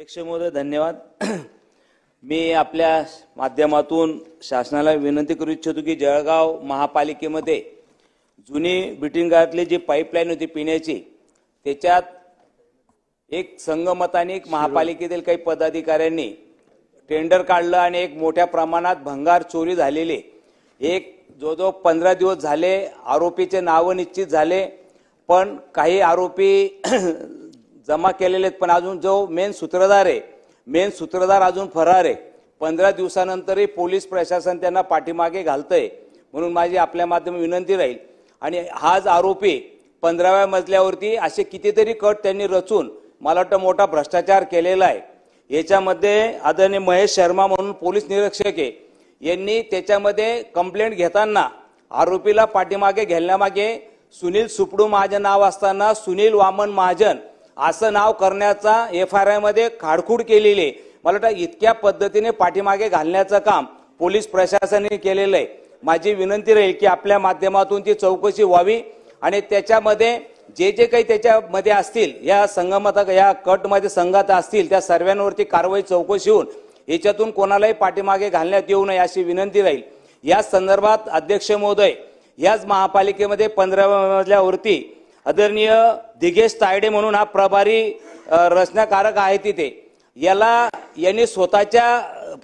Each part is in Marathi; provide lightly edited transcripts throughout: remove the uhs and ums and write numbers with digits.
अध्यक्ष महोदय धन्यवाद। मी आपल्या माध्यमातून शासनाला विनंती करू इच्छितो की जळगाव महापालिकेमध्ये जुनी बिटिंगातली जी पाईपलाईन होती पिण्याची त्याच्यात एक संगमताने महापालिकेतील काही पदाधिकाऱ्यांनी टेंडर काढलं आणि एक मोठ्या प्रमाणात भंगार चोरी झालेली एक जो 15 दिवस झाले आरोपीचे नाव निश्चित झाले पण काही आरोपी जमा केलेले पण अजून जो मेन सूत्रधार अजून फरार आहे। 15 दिवसानंतरही पोलीस प्रशासन त्यांना पाठीमागे घालतंय म्हणून माझी आपल्या माध्यमातून विनंती राहील। आणि हाच आरोपी 15व्या मजल्यावरती असे कितीतरी कट त्यांनी रचून मला वाटतं मोठा भ्रष्टाचार केलेला आहे। याच्यामध्ये आदरणीय महेश शर्मा म्हणून पोलीस निरीक्षक आहे यांनी त्याच्यामध्ये कंप्लेंट घेताना आरोपीला पाठीमागे घेण्यामागे सुनील सुपडू महाजन नाव असताना सुनील वामन महाजन असं नाव करण्याचा FIR मध्ये खाडखूड केलेली मला वाटतं इतक्या पद्धतीने पाठीमागे घालण्याचं काम पोलीस प्रशासनाने केलेलं आहे। माझी विनंती राहील की आपल्या माध्यमातून ती चौकशी व्हावी आणि त्याच्यामध्ये जे काही त्याच्यामध्ये असतील या संगमता या कटमध्ये संघात असतील त्या सर्वांवरती कारवाई चौकशी होऊन याच्यातून कोणालाही पाठीमागे घालण्यात येऊ नये अशी विनंती राहील। या संदर्भात अध्यक्ष महोदय याच महापालिकेमध्ये 15व्या मजल्यावरती आदरणीय दिगेश तायडे म्हणून हा प्रभारी रचनाकारक आहे तिथे यांनी स्वतःच्या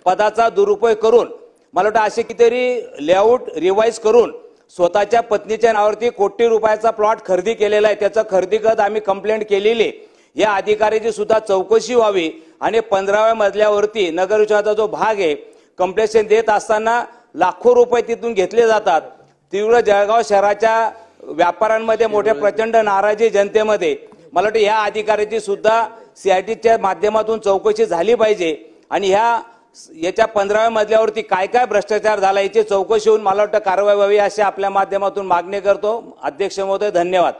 पदाचा दुरुपयोग करून मला वाटतं असे कितीतरी लेआउट रिवाइज करून स्वतःच्या पत्नीच्या नावावरती कोटी रुपयाचा प्लॉट खरेदी केलेला आहे। त्याचा खरेदी करत आम्ही कंप्लेंट केलेली या अधिकाऱ्याची सुद्धा चौकशी व्हावी आणि 15व्या मजल्यावरती नगर विभागाचा जो भाग आहे कंप्लेंट देत असताना लाखो रुपये तिथून घेतले जातात। तीव्र जळगाव शहराच्या व्यापाऱ्यांमध्ये मोठ्या प्रचंड नाराजी जनतेमध्ये मला वाटतं या अधिकाऱ्याची सुद्धा CIDच्या माध्यमातून चौकशी झाली पाहिजे आणि याच्या 15व्या मजल्यावरती काय भ्रष्टाचार झाला याची चौकशी होऊन मला वाटतं कारवाई व्हावी अशी आपल्या माध्यमातून मागणी करतो। अध्यक्ष महोदय धन्यवाद।